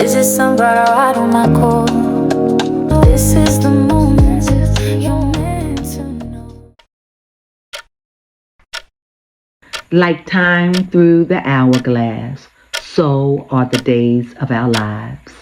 Is it somebody right on my core? This is the moment you're meant to know. Like time through the hourglass, so are the days of our lives.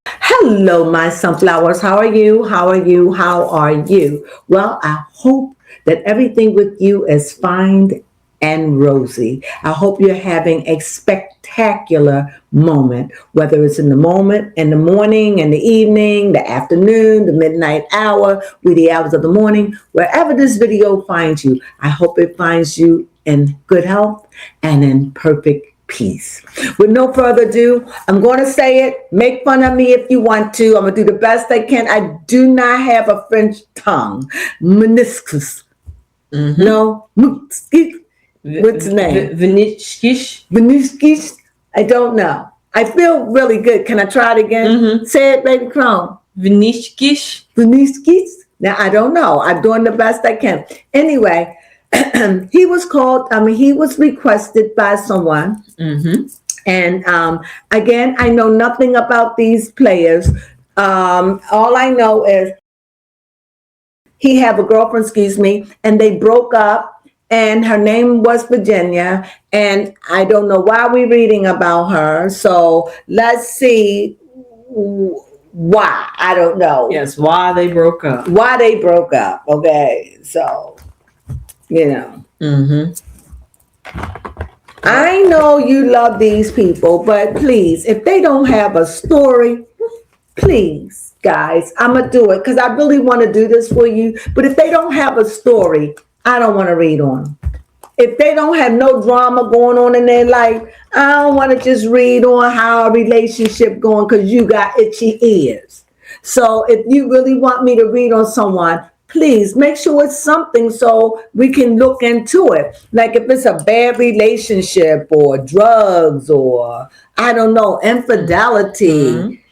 Hello, my sunflowers. How are you? How are you? How are you? Well, I hope that everything with you is fine and rosy. I hope you're having a spectacular moment, whether it's in the morning, in the evening, the afternoon, the midnight hour, the hours of the morning, wherever this video finds you. I hope it finds you in good health and in perfect peace. With no further ado, I'm going to say it. Make fun of me if you want to. I'm going to do the best I can. I do not have a French tongue. Meniscus. No. What's the name? Vinicius. I don't know. I feel really good. Can I try it again? Say it, baby Crone. Vinicius. Now, I don't know. I'm doing the best I can. Anyway, he was requested by someone. And again, I know nothing about these players. All I know is he have a girlfriend, and they broke up. And her name was Virginia, and I don't know why we're reading about her. So let's see why. I don't know. Yes, why they broke up. Okay, so I know you love these people, but please, if they don't have a story, please, guys, I'm gonna do it because I really want to do this for you. But if they don't have a story, I don't want to read on them. If they don't have no drama going on in their life, I don't want to just read on how a relationship going because you got itchy ears. So if you really want me to read on someone, please make sure it's something so we can look into it. Like if it's a bad relationship or drugs or, I don't know, infidelity.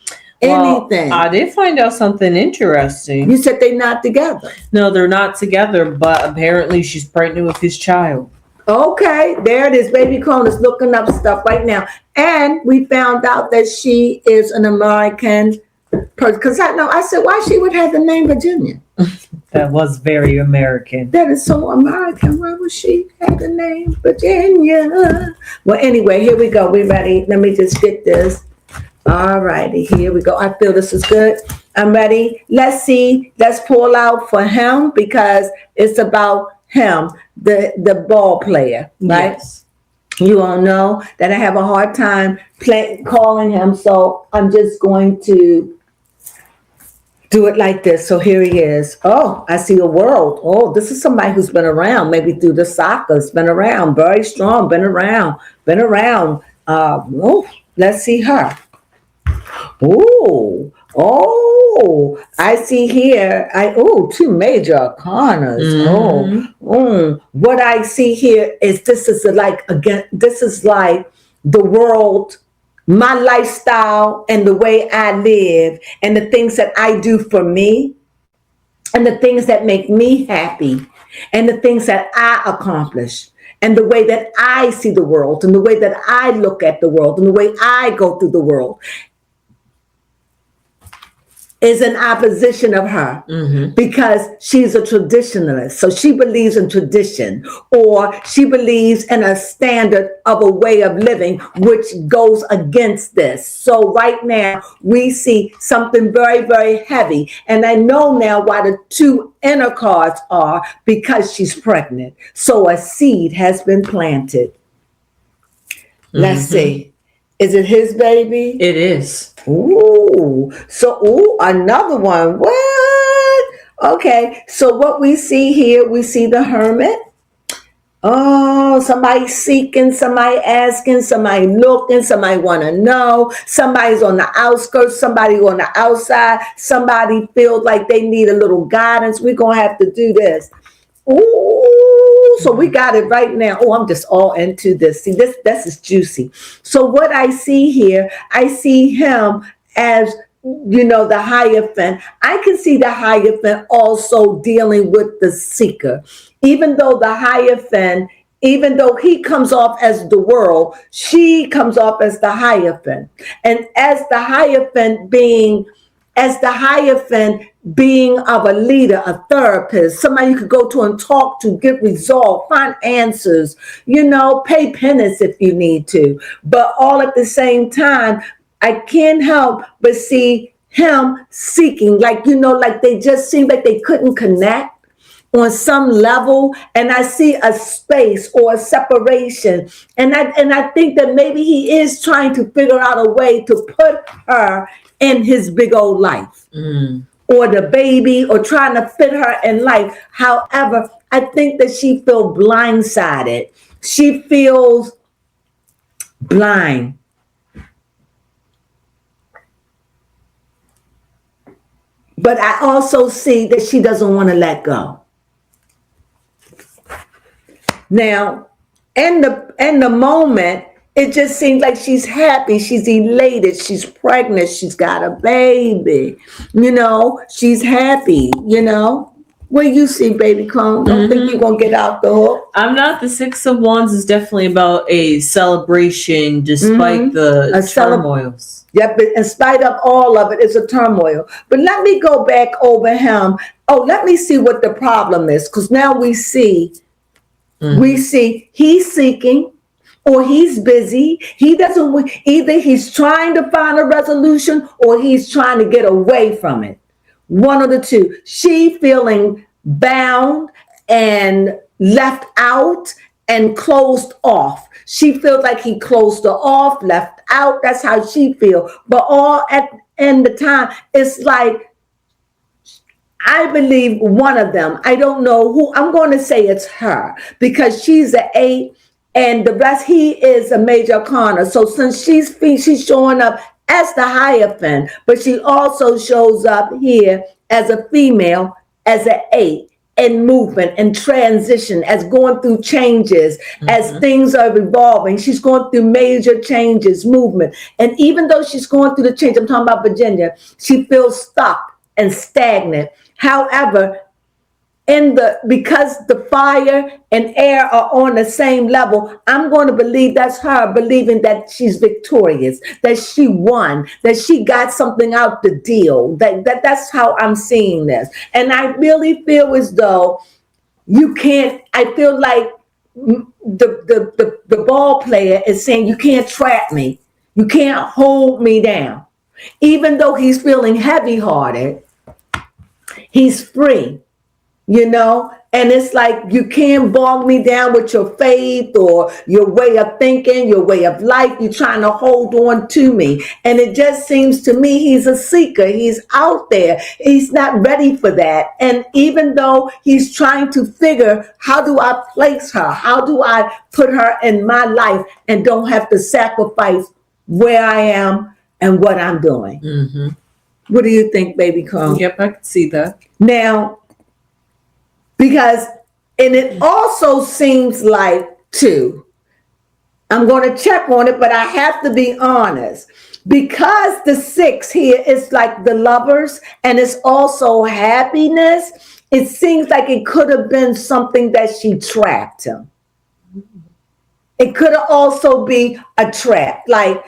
Anything. Well, I did find out something interesting. You said they're not together. No, they're not together, but apparently she's pregnant with his child. Okay, there it is. Baby Crone is looking up stuff right now. And we found out that she is an American person. Because I said, why she would have the name Virginia? That was very American. That is so American. Why would she have the name Virginia? Well, anyway, here we go. We ready? Let me just get this. All righty, here we go. I feel this is good. I'm ready. Let's see. Let's pull out for him because it's about him, the ball player, right? Yes. You all know that I have a hard time calling him, so I'm just going to do it like this. So here he is. Oh, I see a world. Oh, this is somebody who's been around, maybe through the soccer's been around, very strong, been around. Let's see her. Oh, I see here. Two major arcanas. What I see here is this is like the world, my lifestyle and the way I live and the things that I do for me and the things that make me happy and the things that I accomplish. And the way that I see the world and the way that I look at the world and the way I go through the world is in opposition of her because she's a traditionalist. So she believes in tradition or she believes in a standard of a way of living which goes against this. So right now we see something very, very heavy. And I know now why the two inner cards are because she's pregnant. So a seed has been planted. Let's see. Is it his baby? It is. Another one. What? Okay, so what we see here, we see the hermit. Oh, somebody seeking, somebody asking, somebody looking, somebody want to know. Somebody's on the outskirts, somebody on the outside. Somebody feels like they need a little guidance. We're going to have to do this. So we got it right now. I'm just all into this. See, this is juicy. So what I see here, I see him as, the Hierophant. I can see the Hierophant also dealing with the seeker. Even though the Hierophant Even though he comes off as the world, she comes off as the Hierophant. And as the Hierophant being of a leader, a therapist, somebody you could go to and talk to, get resolved, find answers, pay penance if you need to. But all at the same time, I can't help but see him seeking, like they just seemed like they couldn't connect on some level, and I see a space or a separation, and I think that maybe he is trying to figure out a way to put her in his big old life, or the baby, or trying to fit her in life. However, I think that she feels blindsided. She feels blind. But I also see that she doesn't want to let go. Now, in the moment, it just seems like she's happy, she's elated, she's pregnant, she's got a baby, she's happy, What do you see, baby Crone? Don't think you're going to get out the hook. I'm not. The Six of Wands is definitely about a celebration despite the turmoils. Yep, but in spite of all of it, it's a turmoil. But let me go back over him. Oh, let me see what the problem is, because now we see he's seeking, or he's busy. He doesn't, either he's trying to find a resolution or he's trying to get away from it. One of the two. She feeling bound and left out and closed off. She feels like he closed her off, left out. That's how she feels. But all at the end of the time, it's like, I believe one of them, I don't know who, I'm going to say it's her, because she's an 8 and the rest, he is a major arcana. So since she's showing up as the Hierophant, but she also shows up here as a female, as an 8, in movement and transition, as going through changes, as things are evolving. She's going through major changes, movement. And even though she's going through the change, I'm talking about Virginia, she feels stuck and stagnant. However, because the fire and air are on the same level, I'm going to believe that's her believing that she's victorious, that she won, that she got something out the deal. That's how I'm seeing this. And I really feel as though I feel like the ball player is saying, you can't trap me. You can't hold me down. Even though he's feeling heavy-hearted, he's free. And it's like, you can't bog me down with your faith or your way of thinking, your way of life. You're trying to hold on to me. And it just seems to me he's a seeker. He's out there. He's not ready for that. And even though he's trying to figure, how do I place her? How do I put her in my life and don't have to sacrifice where I am and what I'm doing? What do you think, baby Crone? Yep, I can see that. Now, and it also seems like, too, I'm going to check on it, but I have to be honest, because the 6 here is like the Lovers, and it's also happiness. It seems like it could have been something that she trapped him. It could have also be a trap, like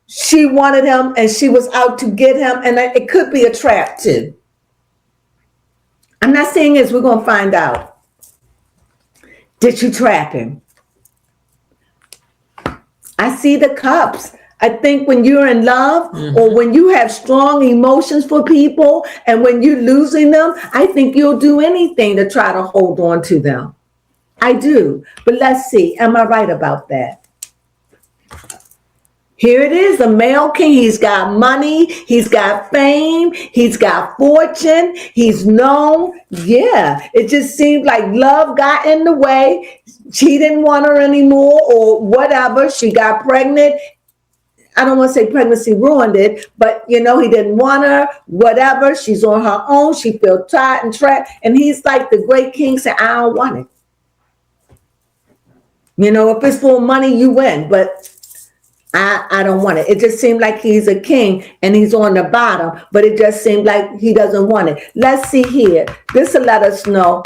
she wanted him and she was out to get him, and it could be a trap too. I'm not saying this, we're going to find out. Did you trap him? I see the cups. I think when you're in love or when you have strong emotions for people and when you're losing them, I think you'll do anything to try to hold on to them. I do. But let's see. Am I right about that? Here it is, a male king. He's got money. He's got fame. He's got fortune. He's known. Yeah, it just seemed like love got in the way. She didn't want her anymore or whatever. She got pregnant. I don't want to say pregnancy ruined it, but he didn't want her, whatever. She's on her own. She feels tired and trapped. And he's like the great king saying, I don't want it. If it's for money, you win. But I don't want it. It just seemed like he's a king and he's on the bottom, but it just seemed like he doesn't want it. Let's see here. This will let us know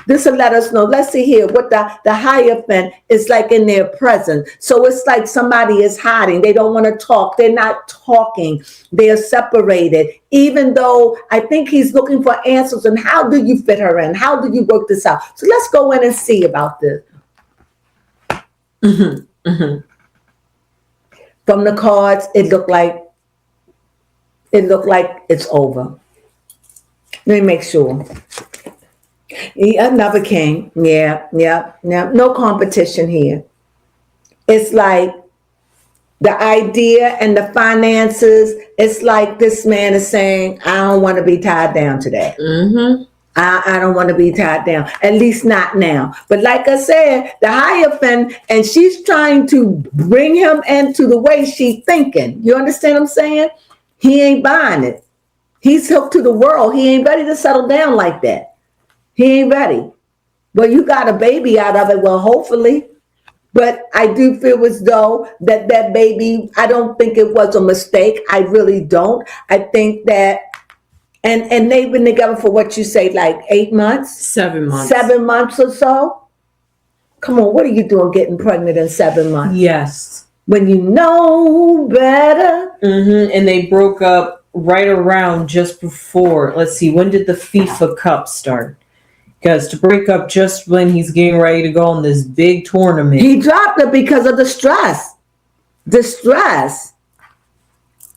This will let us know. Let's see here what the Hierophant is like in their presence. So it's like somebody is hiding. They don't want to talk. They're not talking. They are separated. Even though I think he's looking for answers. And how do you fit her in? How do you work this out? So let's go in and see about this. From the cards, it looked like it's over. Let me make sure. Another king. Yeah. No competition here. It's like the idea and the finances. It's like this man is saying, I don't want to be tied down today. I don't want to be tied down, at least not now. But like I said, the Hierophant, and she's trying to bring him into the way she's thinking. You understand what I'm saying? He ain't buying it. He's hooked to the world. He ain't ready to settle down like that. He ain't ready. Well, you got a baby out of it. Well, hopefully. But I do feel as though that baby, I don't think it was a mistake. I really don't. I think that, and they've been together for what you say, like 8 months? 7 months. 7 months or so? Come on, what are you doing getting pregnant in 7 months? Yes. When you know better. And they broke up right around just before. Let's see, when did the FIFA Cup start? Because to break up just when he's getting ready to go on this big tournament. He dropped it because of the stress. The stress.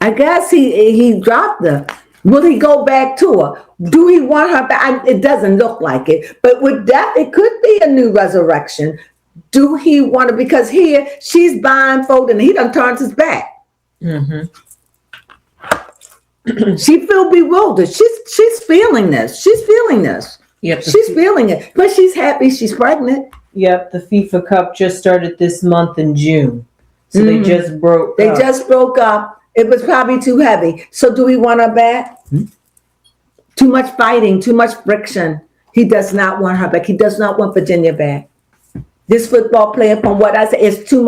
I guess he dropped her. Will he go back to her? Do he want her back? It doesn't look like it. But with death, it could be a new resurrection. Do he want to? Because here, she's blindfolded and he done turned his back. She feel bewildered. She's feeling this. She's feeling this. Yep. She's feeling it, but she's happy she's pregnant. Yep, the FIFA Cup just started this month in June. So they just broke up. They just broke up. It was probably too heavy. So do we want her back? Too much fighting, too much friction. He does not want her back. He does not want Virginia back. This football player, from what I say, it's too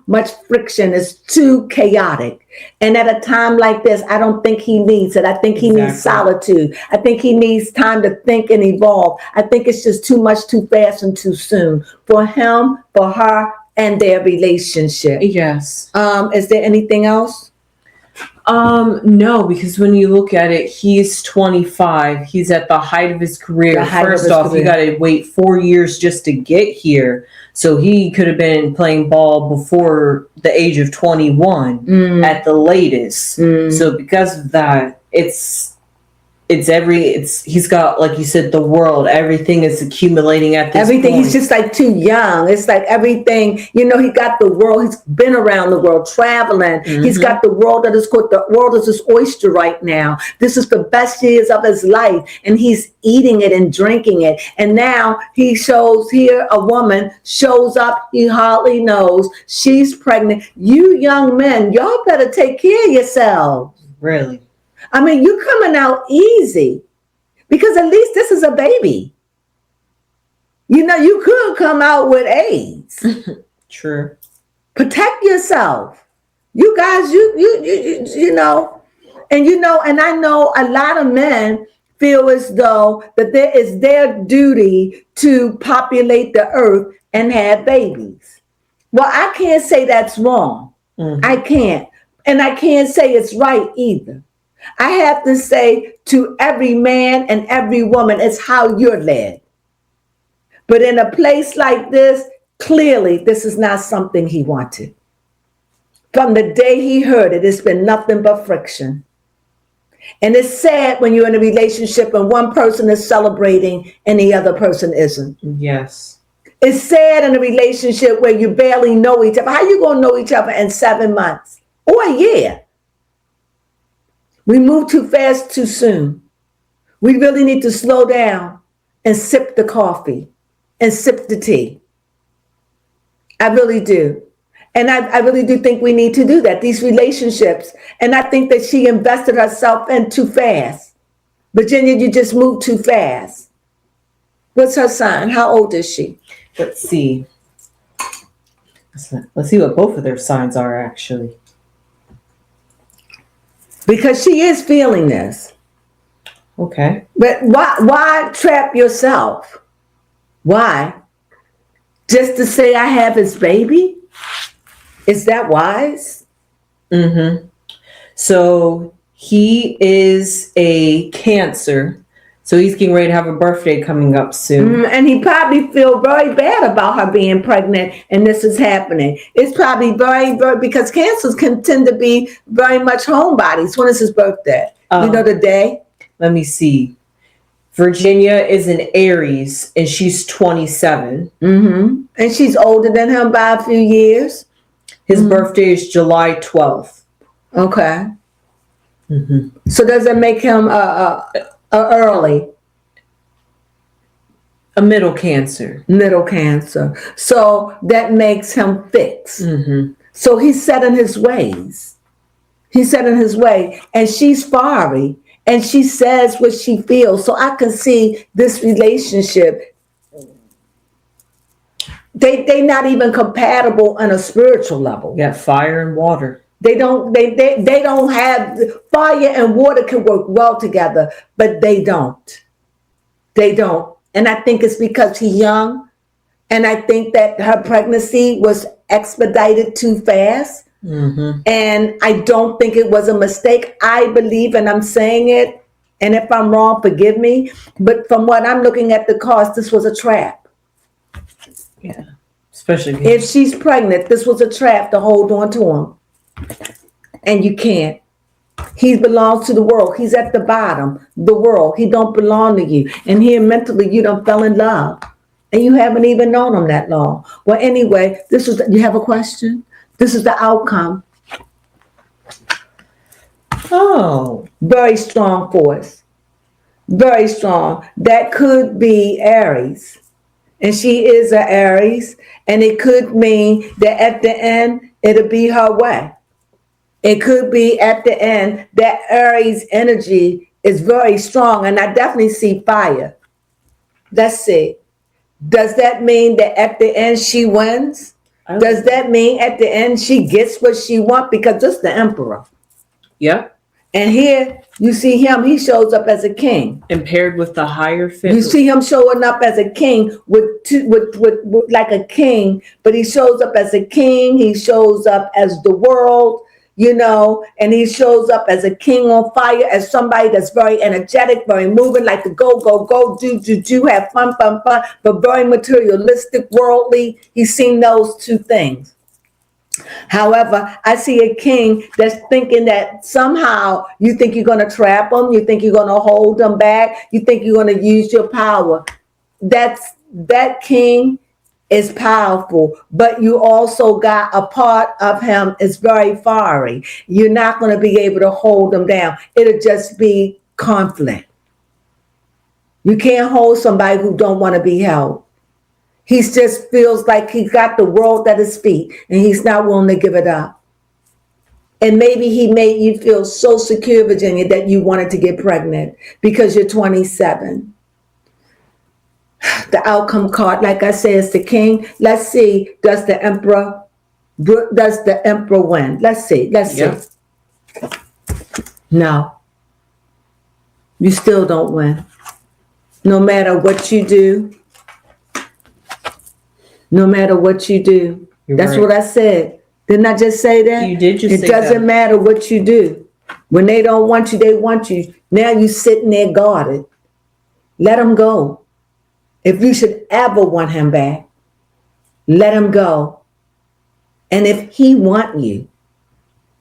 much friction. It's too chaotic. And at a time like this, I don't think he needs it. I think he needs solitude. I think he needs time to think and evolve. I think it's just too much, too fast, and too soon for him, for her, and their relationship. Yes. Is there anything else? No, because when you look at it, he's 25. He's at the height of his career. First off, you got to wait 4 years just to get here. So he could have been playing ball before the age of 21 at the latest. So because of that, he's got, like you said, the world, everything is accumulating at this point. He's just like too young. It's like everything, he got the world. He's been around the world, traveling. He's got the world that is called, the world is his oyster right now. This is the best years of his life. And he's eating it and drinking it. And now he shows here, a woman shows up. He hardly knows she's pregnant. You young men, y'all better take care of yourselves. Really? I mean, you're coming out easy because at least this is a baby. You could come out with AIDS. True. Protect yourself. You guys, and I know a lot of men feel as though that there is their duty to populate the earth and have babies. Well, I can't say that's wrong. I can't. And I can't say it's right either. I have to say to every man and every woman, it's how you're led. But in a place like this, clearly this is not something he wanted. From the day he heard it, it's been nothing but friction. And it's sad when you're in a relationship and one person is celebrating and the other person isn't. Yes. It's sad in a relationship where you barely know each other. How you going to know each other in 7 months or a year? We move too fast, too soon. We really need to slow down and sip the coffee and sip the tea. I really do. And I really do think we need to do that, these relationships. And I think that she invested herself in too fast. Virginia, you just moved too fast. What's her sign? How old is she? Let's see. Let's see what both of their signs are, actually. Because she is feeling this. Okay. But why trap yourself? Why? Just to say I have his baby? Is that wise? Mm-hmm. So he is a Cancer. So he's getting ready to have a birthday coming up soon. And he probably feel very bad about her being pregnant and this is happening. It's probably very, very, because cancers can tend to be very much homebodies. When is his birthday? You know the day? Let me see. Virginia is an Aries and she's 27. Mm-hmm. And she's older than him by a few years. His birthday is July 12th. Okay. Mm-hmm. So does it make him early? A middle Cancer. Middle Cancer. So that makes him fixed. Mm-hmm. So he's set in his ways. He's set in his way. And she's fiery. And she says what she feels. So I can see this relationship. They not even compatible on a spiritual level. Yeah, fire and water. They don't have fire and water can work well together, but they don't. They don't. And I think it's because he's young. And I think that her pregnancy was expedited too fast. Mm-hmm. And I don't think it was a mistake. I believe, and I'm saying it, and if I'm wrong, forgive me. But from what I'm looking at the cost, this was a trap. Yeah. Especially if she's pregnant, this was a trap to hold on to him. And you can't. He belongs to the world. He's at the bottom. The world. He don't belong to you. And here mentally, you done fell in love. And you haven't even known him that long. Well, anyway, you have a question? This is the outcome. Oh. Very strong force. Very strong. That could be Aries. And she is an Aries. And it could mean that at the end, it'll be her way. It could be at the end that Aries energy is very strong. And I definitely see fire. Let's see. Does that mean that at the end she wins? Does that mean at the end she gets what she wants? Because this is the emperor. Yep. And here you see him, he shows up as a king. And paired with the higher fit. You see him showing up as a king with like a king, but he shows up as a king, he shows up as the world, and he shows up as a king on fire, as somebody that's very energetic, very moving, like to go, do, have fun, but very materialistic, worldly. He's seen those two things. However, I see a king that's thinking that somehow you think you're going to trap them, you think you're going to hold them back, you think you're going to use your power. That king is powerful, but you also got a part of him is very fiery. You're not going to be able to hold them down. It'll just be conflict. You can't hold somebody who don't want to be held. He just feels like he got the world at his feet and he's not willing to give it up. And maybe he made you feel so secure, Virginia, that you wanted to get pregnant because you're 27. The outcome card, like I said, is the king. Let's see, does the emperor win? Let's see. No. You still don't win. No matter what you do. No matter what you do. That's right. What I said. Didn't I just say that? You did just say that. It doesn't matter what you do. When they don't want you, they want you. Now you're sitting there guarded. Let him go. If you should ever want him back, let him go. And if he want you,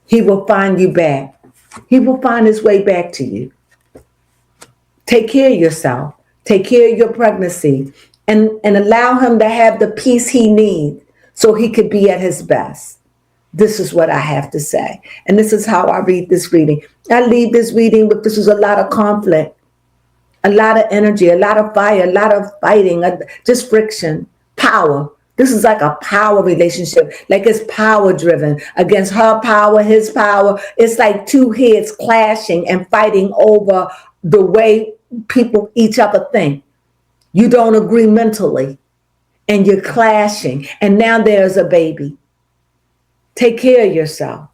he will find you back. He will find his way back to you. Take care of yourself. Take care of your pregnancy. And allow him to have the peace he needs so he could be at his best. This is what I have to say. And this is how I read this reading. I leave this reading with this was a lot of conflict, a lot of energy, a lot of fire, a lot of fighting, just friction, power. This is like a power relationship, like it's power driven against her power, his power. It's like two heads clashing and fighting over the way people each other think. You don't agree mentally and you're clashing. And now there's a baby. Take care of yourself.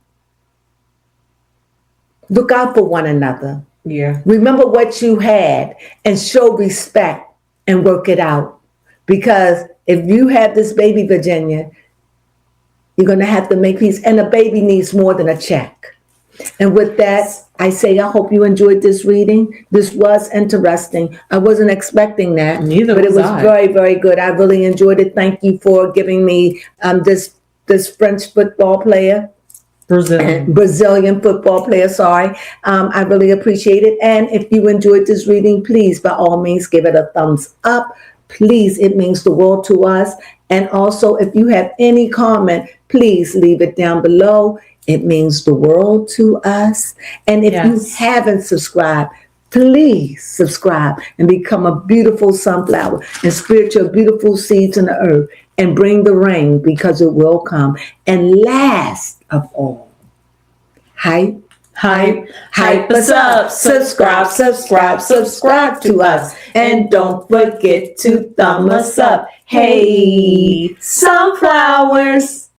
Look out for one another. Yeah. Remember what you had and show respect and work it out. Because if you have this baby, Virginia, you're going to have to make peace. And a baby needs more than a check. And with that, I say, I hope you enjoyed this reading. This was interesting. I wasn't expecting that. Neither but it was I. very, very good. I really enjoyed it. Thank you for giving me this French football player. Brazilian football player, sorry. I really appreciate it. And if you enjoyed this reading, please, by all means, give it a thumbs up. Please, it means the world to us. And also, if you have any comment, please leave it down below. It means the world to us. And if you haven't subscribed, please subscribe and become a beautiful sunflower and spread your beautiful seeds in the earth and bring the rain, because it will come. And last of all, hype us up. Subscribe to us. And don't forget to thumb us up. Hey, sunflowers.